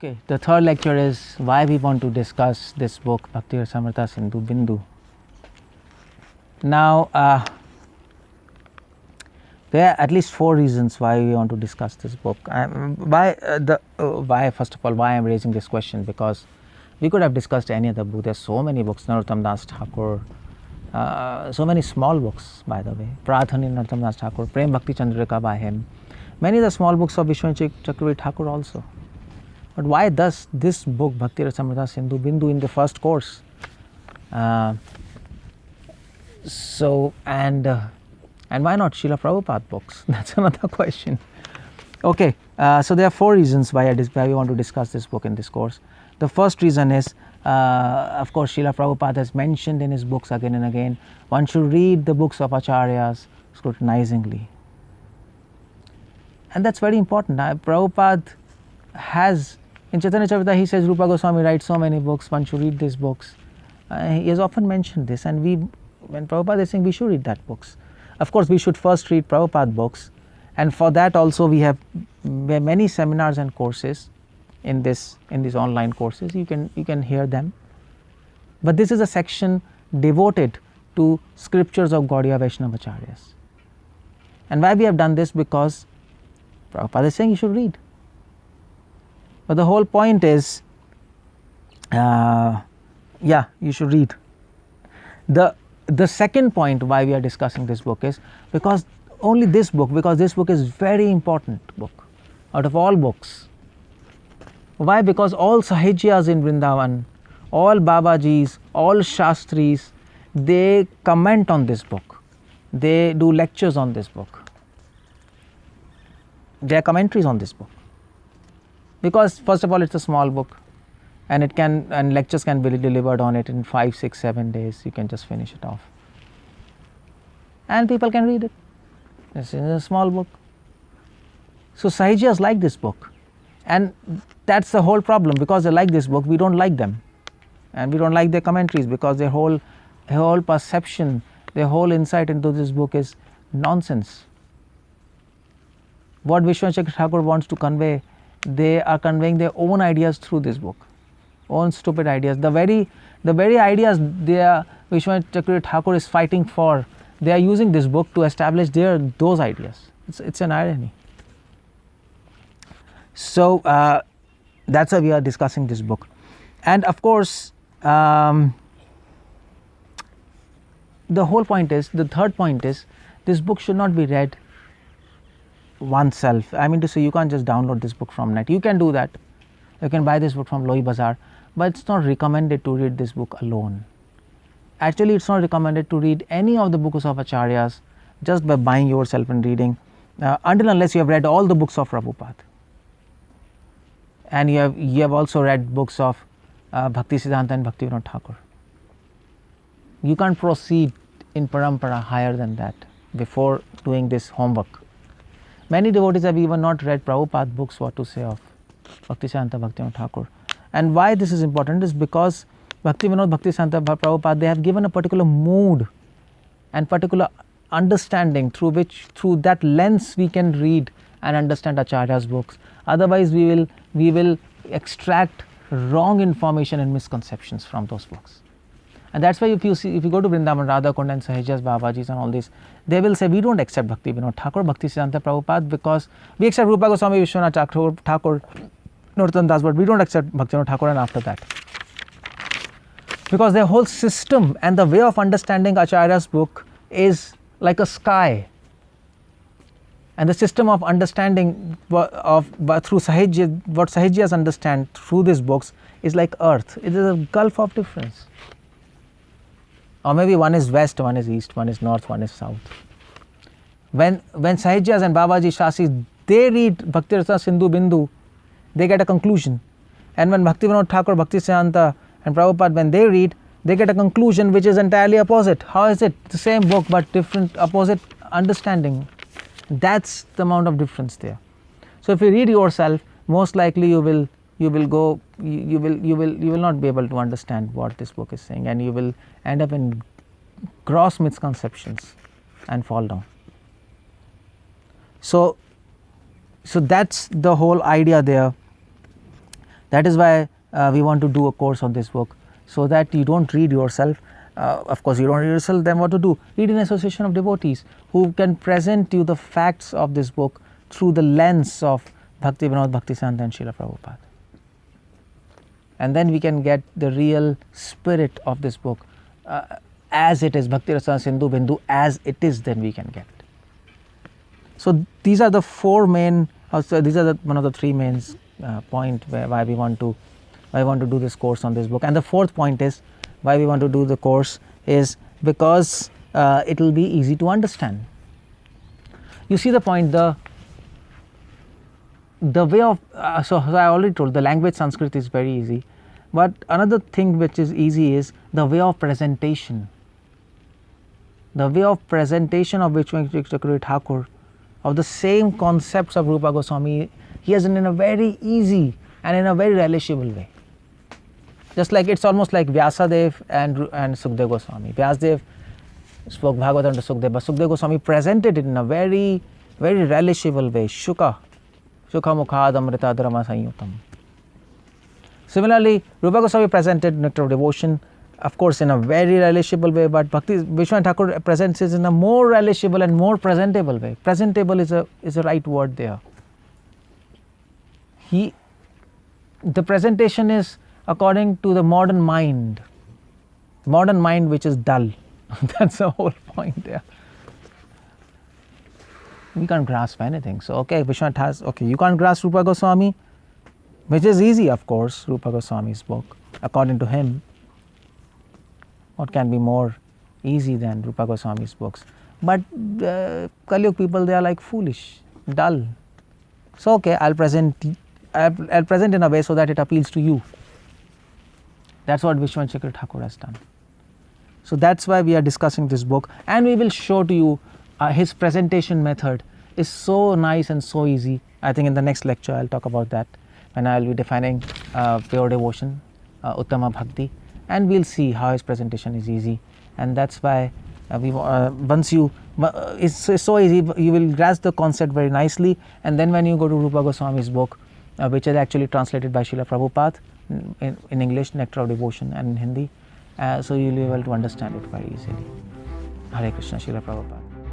Okay, the third lecture is why we want to discuss this book, Bhakti Rasamrita Sindhu Bindu. Now, there are at least 4 reasons why we want to discuss this book. Why first of all, why I am raising this question, because we could have discussed any other book. There are so many books, Narottam Das Thakur, so many small books, by the way, Pradhani Narottam Das Thakur, Prem Bhakti Chandrika by him, many of the small books of Vishwanath Chakravarti Thakur also. But why does this book, Bhakti Rasamrita Sindhu Bindu, in the first course? And why not Srila Prabhupada books? That's another question. Okay, so there are 4 reasons why we want to discuss this book in this course. The first reason is, of course, Srila Prabhupada has mentioned in his books again and again, one should read the books of Acharyas scrutinizingly. And that's very important. Prabhupada has, in Chaitanya Charitamrita, he says Rupa Goswami writes so many books, one should read these books. He has often mentioned this, and when Prabhupada is saying we should read that books. Of course, we should first read Prabhupada books, and for that also we have many seminars and courses in these online courses. You can hear them. But this is a section devoted to scriptures of Gaudiya Vaishnava Acharyas. And why we have done this? Because Prabhupada is saying you should read. But the whole point is, you should read. The second point why we are discussing this book is because this book is very important book out of all books. Why? Because all Sahijyas in Vrindavan, all Babajis, all Shastris, they comment on this book. They do lectures on this book. There are commentaries on this book. Because first of all, it's a small book, and lectures can be delivered on it in 5, 6, 7 days. You can just finish it off, and people can read it. It's in a small book. So Sahijyas like this book, and that's the whole problem. Because they like this book, we don't like them, and we don't like their commentaries, because their whole perception, their whole insight into this book is nonsense. What Vishwanath Chakravarti Thakur wants to convey, they are conveying their own ideas through this book, own stupid ideas. The very ideas Vishwanath Chakravarti Thakur is fighting for, they are using this book to establish those ideas. It's an irony. So that's why we are discussing this book. And of course, the third point is, this book should not be read oneself. I mean to say, you can't just download this book from net. You can do that. You can buy this book from Lohi Bazaar, but it's not recommended to read this book alone. Actually, it's not recommended to read any of the books of Acharyas just by buying yourself and reading, until unless you have read all the books of Prabhupada, and you have also read books of Bhakti Siddhanta and Bhaktivinoda Thakur. You can't proceed in parampara higher than that before doing this homework. Many devotees have even not read Prabhupada books, what to say of Bhakti Siddhanta Bhaktivinoda Thakur. And why this is important is because Bhaktivinoda, Bhakti Siddhanta, Prabhupada, they have given a particular mood and particular understanding through that lens we can read and understand Acharya's books. Otherwise, we will extract wrong information and misconceptions from those books. And that's why if you go to Vrindavan, Radhakund and Sahijyas, Babajis and all this, they will say we don't accept Bhaktivinoda Thakur, Bhakti Siddhanta Prabhupada, because we accept Rupa Goswami, Vishwanath Thakur, Narottam Das, but we don't accept Bhaktivinoda Thakur. And after that, because their whole system and the way of understanding Acharya's book is like a sky, and the system of understanding through Sahijya, what Sahijyas understand through these books is like earth. It is a gulf of difference. Or maybe one is west, one is east, one is north, one is south. When Sahijyas and Babaji Shastris, they read Bhakti Rasamrita Sindhu Bindu, they get a conclusion. And when Bhaktivinoda Thakur, Bhakti Siddhanta and Prabhupada, when they read, they get a conclusion which is entirely opposite. How is it? The same book but different, opposite understanding. That's the amount of difference there. So if you read yourself, most likely you will not be able to understand what this book is saying, and you will end up in gross misconceptions and fall down. So that's the whole idea there. That is why we want to do a course on this book, so that you don't read yourself. Of course, you don't read yourself, then what to do? Read an association of devotees who can present you the facts of this book through the lens of Bhakti Vinod, Bhaktisiddhanta and Srila Prabhupada. And then we can get the real spirit of this book as it is, Bhakti Rasa Sindhu Bindu as it is, then we can get. So these are the four main, these are one of the three main point why we want to do this course on this book. And the fourth point is why we want to do the course is because it will be easy to understand. You see the point, the way of, so I already told, the language Sanskrit is very easy, but another thing which is easy is the way of presentation. The way of presentation of Vishwanath Chakravarti Thakur, of the same concepts of Rupa Goswami, he has done in a very easy and in a very relishable way. Just like it's almost like Vyasadev and Sukdev Goswami. Vyasadev spoke Bhagavatam to Sukdev, but Sukdev Goswami presented it in a very, very relishable way. Shukha mukhad amrita dharma sanyutam. Similarly, Rupa Goswami presented Nectar of Devotion, of course, in a very relishable way, but Vishwanath Thakur presents it in a more relishable and more presentable way. Presentable is a right word there. The presentation is according to the modern mind which is dull. That's the whole point there. We can't grasp anything. So, okay, Vishwanath has, okay, you can't grasp Rupa Goswami, which is easy, of course, Rupa Goswami's book, according to him. What can be more easy than Rupa Goswami's books? But Kali-yuga people, they are like foolish, dull. So, okay, I'll present in a way so that it appeals to you. That's what Vishwanath Chakravarti Thakur has done. So that's why we are discussing this book, and we will show to you his presentation method is so nice and so easy. I think in the next lecture I'll talk about that, when I'll be defining pure devotion, Uttama Bhakti, and we'll see how his presentation is easy. And that's why once you, it's so easy, you will grasp the concept very nicely, and then when you go to Rupa Goswami's book, which is actually translated by Srila Prabhupada in English, Nectar of Devotion, and in Hindi, so you'll be able to understand it very easily. Hare Krishna, Srila Prabhupada.